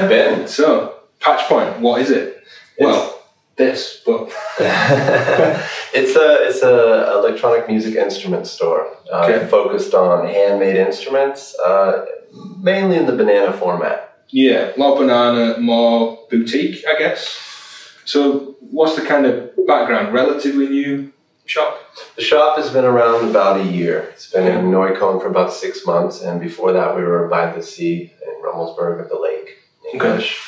Ben. So, Patch Point, what is it? Well, this, but it's a electronic music instrument store focused on handmade instruments, mainly in the banana format. Yeah, a lot of banana, more boutique, I guess. So, what's the kind of background? Relatively new shop? The shop has been around about a year. It's been in Neukölln for about 6 months, and before that we were by the sea in Rummelsburg at the lake, English.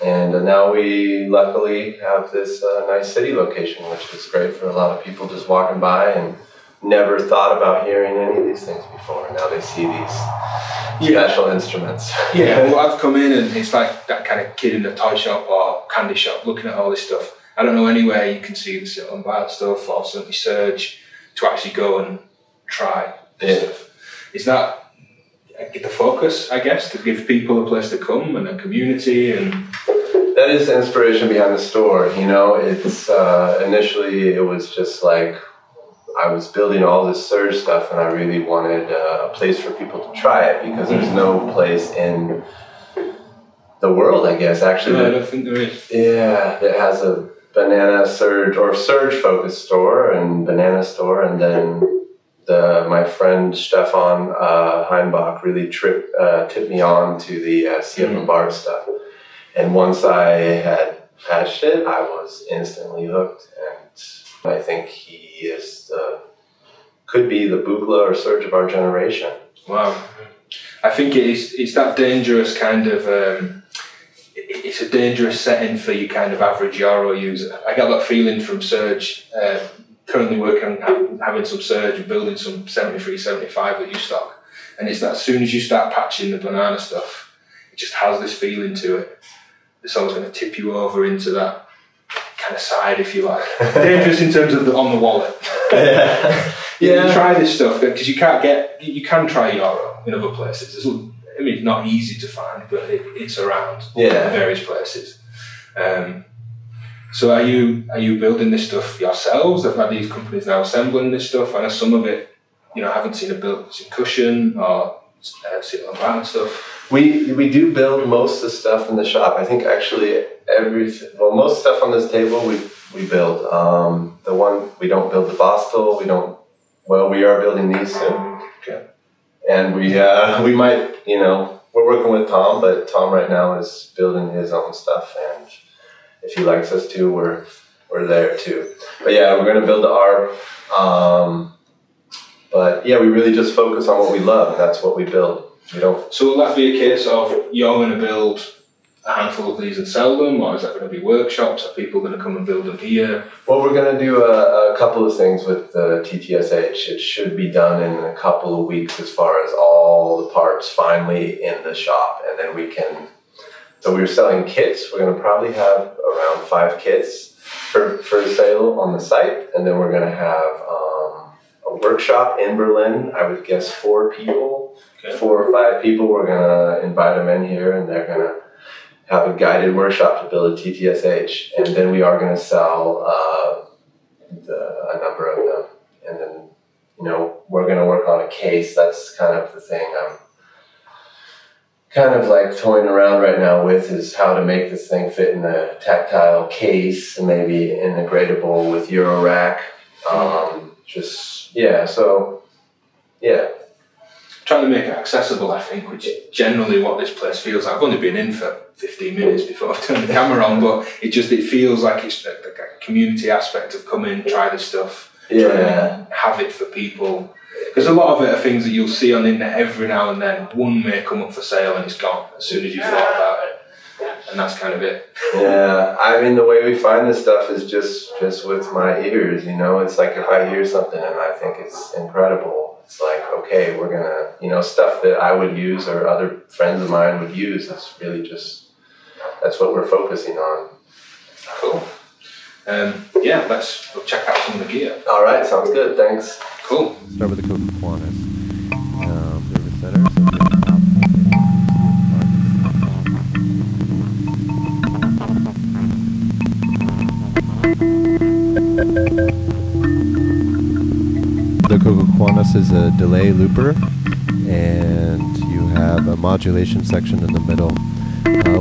And now we luckily have this nice city location, which is great for a lot of people just walking by and never thought about hearing any of these things before. Now they see these special instruments. Yeah, well, I've come in and it's like that kind of kid in a toy shop or candy shop looking at all this stuff. I don't know anywhere you can see the sit and buy stuff or certainly search to actually go and try stuff. Is that the focus, I guess, to give people a place to come and a community? And that is the inspiration behind the store. You know, it's initially it was just like I was building all this surge stuff and I really wanted a place for people to try it because there's no place in the world, I guess, actually. No, I don't think there is. Yeah, that has a banana surge or surge focused store and banana store, and then my friend Stefan Heinbach really tipped me on to the Sierra Bar stuff. And once I had patched it, I was instantly hooked. And I think he is could be the Buchla or Surge of our generation. Wow. I think it's that dangerous kind of, it's a dangerous setting for your kind of average Euro user. I got that feeling from Surge, currently working on having some Surge and building some 73, 75 that you stock. And it's that as soon as you start patching the banana stuff, it just has this feeling to it. It's always going to tip you over into that kind of side, if you like. Dangerous in terms of on the wallet. You try this stuff because you can try Euro in other places. I mean, it's not easy to find, but it's around in various places. So are you building this stuff yourselves? Have these companies now assembling this stuff? I know some of it, I haven't seen it built in cushion or sit on that and stuff. We do build most of the stuff in the shop. I think actually most stuff on this table we build. The one we don't build the Bostel. We are building these soon. Okay. And we might, we're working with Tom, but Tom right now is building his own stuff, and if he likes us to, we're there too. But yeah, we're gonna build the ARP. But yeah, we really just focus on what we love, and that's what we build. So will that be a case of you're going to build a handful of these and sell them, or is that going to be workshops? Are people going to come and build them here? Well, we're going to do a couple of things with the TTSH. It should be done in a couple of weeks as far as all the parts finally in the shop, and then we can. So we're selling kits. We're going to probably have around 5 kits for sale on the site, and then we're going to have a workshop in Berlin. I would guess 4 people, 4 or 5 people. We're going to invite them in here, and they're going to have a guided workshop to build a TTSH, and then we are going to sell a number of them, and then we're going to work on a case. That's kind of the thing I'm kind of like toying around right now with, is how to make this thing fit in a tactile case and maybe integratable with Eurorack. Trying to make it accessible, I think, which is generally what this place feels like. I've only been in for 15 minutes before I've turned the camera on, but it feels like it's like a community aspect of come in, try this stuff, try to have it for people. Because a lot of it are things that you'll see on the internet every now and then. One may come up for sale and it's gone as soon as you thought about it. And that's kind of it. Yeah, I mean, the way we find this stuff is just with my ears, It's like if I hear something and I think it's incredible, it's like, okay, we're gonna, stuff that I would use or other friends of mine would use. It's really that's what we're focusing on. Cool. Let's go check out some of the gear. All right, sounds good. Thanks. Cool. Start with the Coca Quantas. Service center. The Coca Quantas is a delay looper, and you have a modulation section in the middle.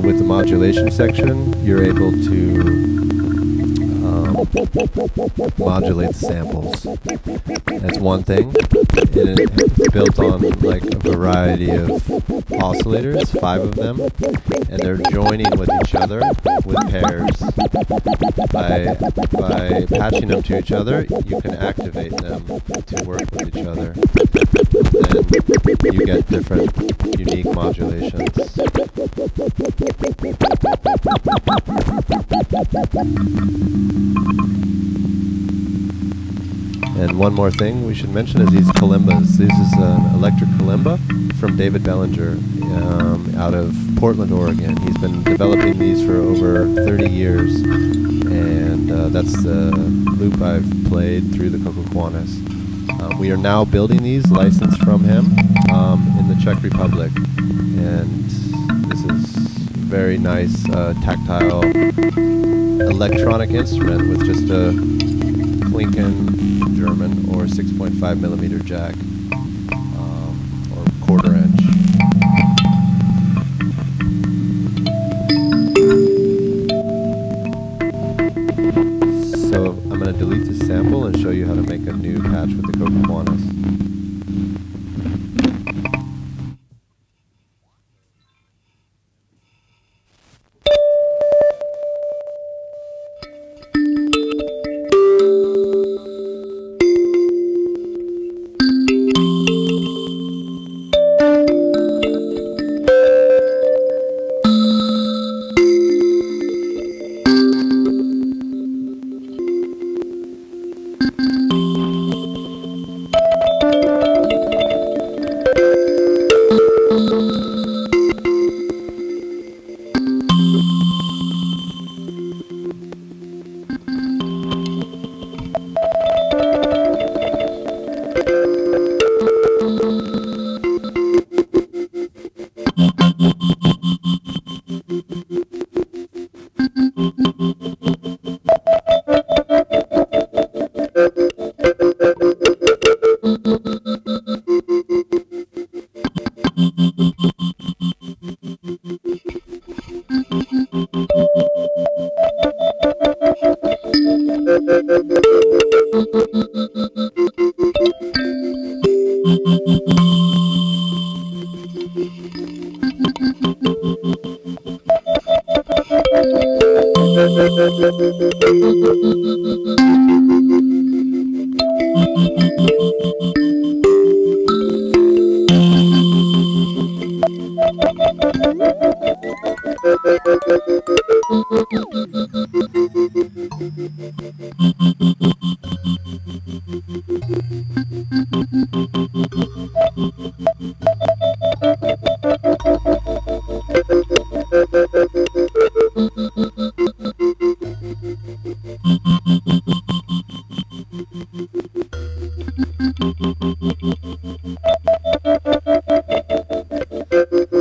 With the modulation section, you're able to modulate samples. That's one thing. It's built on like a variety of oscillators, 5 of them, and they're joining with each other with pairs. By patching them to each other, you can activate them to work with each other. Then you get different unique modulations. And one more thing we should mention is these kalimbas. This is an electric kalimba from David Bellinger out of Portland, Oregon. He's been developing these for over 30 years, and that's the loop I've played through the Cocoquanas. We are now building these, licensed from him, in the Czech Republic, and this is very nice tactile electronic instrument with just a Klinken German or 6.5 millimeter jack, or quarter inch. So I'm going to delete this sample and show you how to make a new patch with the Cocoquanas.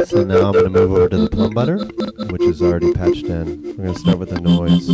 So now I'm going to move over to the plum butter, which is already patched in. We're going to start with the noise.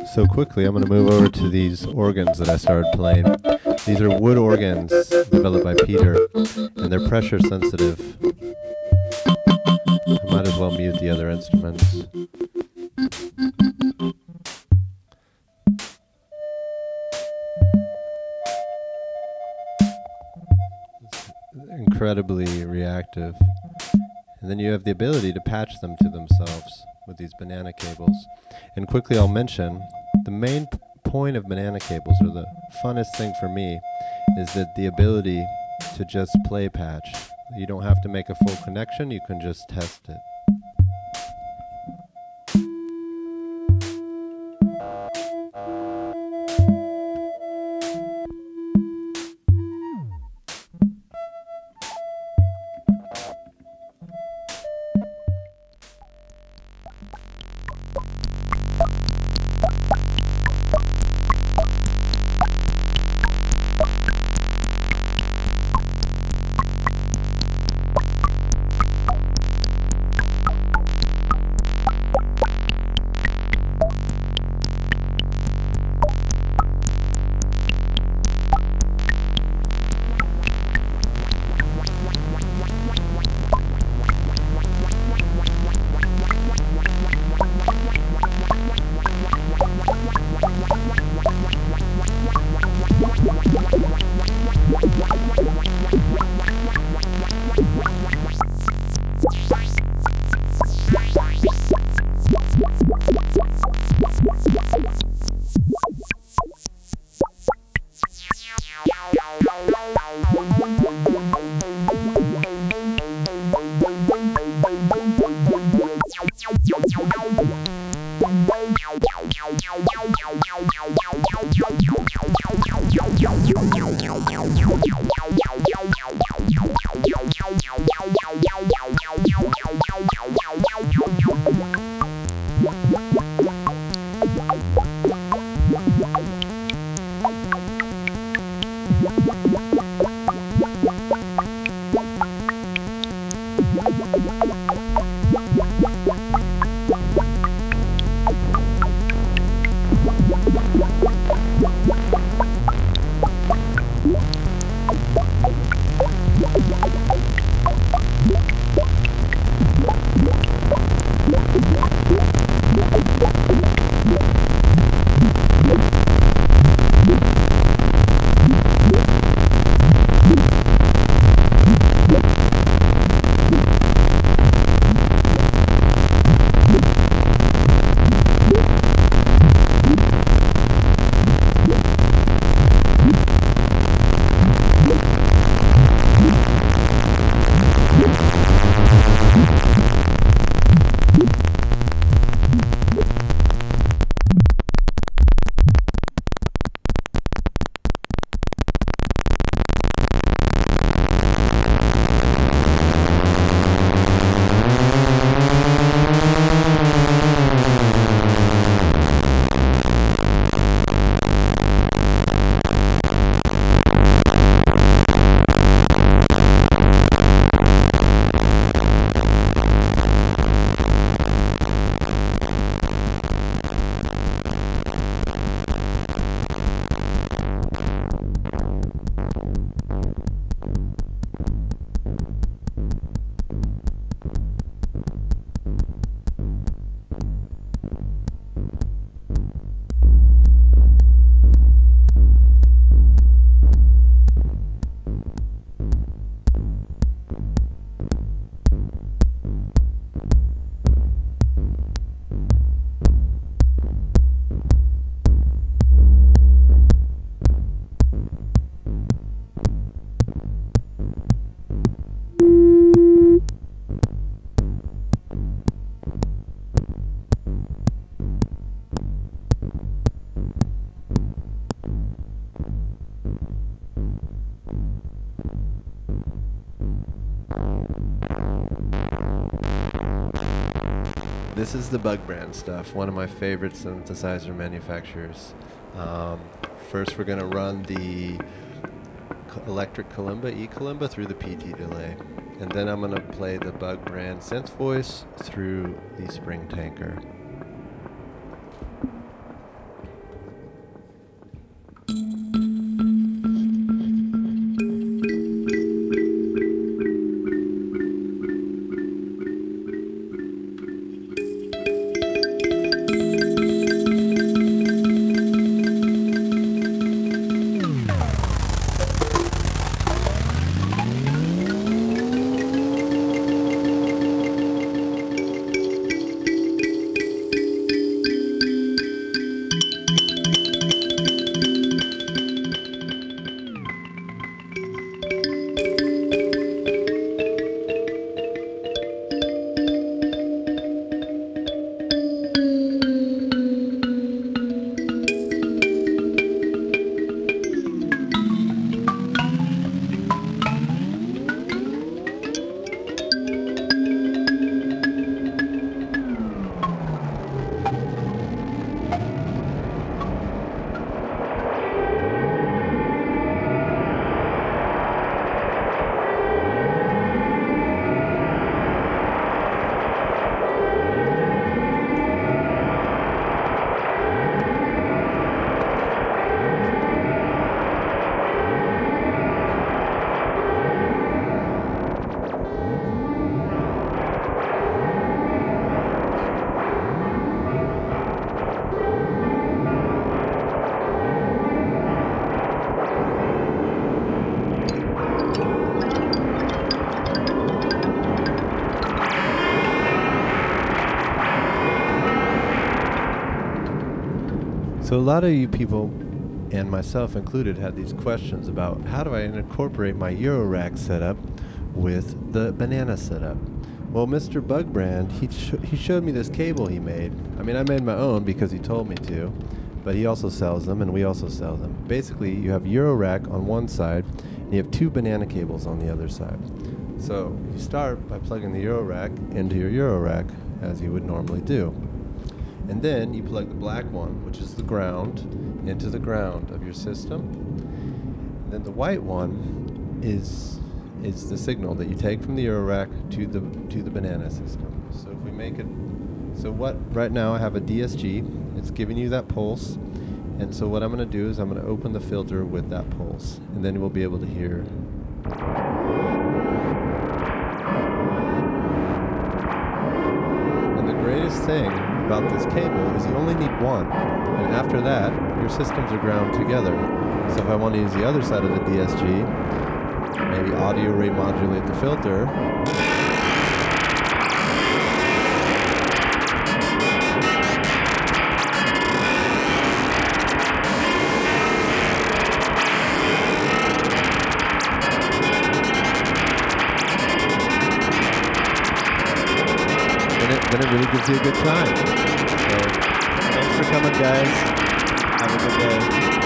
So quickly, I'm going to move over to these organs that I started playing. These are wood organs developed by Peter, and they're pressure sensitive. I might as well mute the other instruments. Incredibly reactive. And then you have the ability to patch them to themselves with these banana cables. And quickly I'll mention, the main point of banana cables, or the funnest thing for me, is that the ability to just play patch. You don't have to make a full connection, you can just test it. This is the Bug brand stuff, one of my favorite synthesizer manufacturers. First we're going to run the electric kalimba, E-kalimba, through the PT delay. And then I'm going to play the Bug brand synth voice through the spring tanker. So a lot of you people, and myself included, had these questions about how do I incorporate my Eurorack setup with the banana setup. Well, Mr. Bug Brand, he showed me this cable he made. I mean, I made my own because he told me to, but he also sells them, and we also sell them. Basically, you have Eurorack on one side, and you have two banana cables on the other side. So you start by plugging the Eurorack into your Eurorack, as you would normally do. And then you plug the black one, which is the ground, into the ground of your system. And then the white one is the signal that you take from the Eurorack to the banana system. So if we make it, so what right now I have a DSG, it's giving you that pulse. And so what I'm going to do is I'm going to open the filter with that pulse, and then we'll be able to hear. And the greatest thing about this cable is you only need one, and after that your systems are ground together. So if I want to use the other side of the DSG, maybe audio rate modulate the filter, then it really gives you a good time. So, thanks for coming, guys. Have a good day.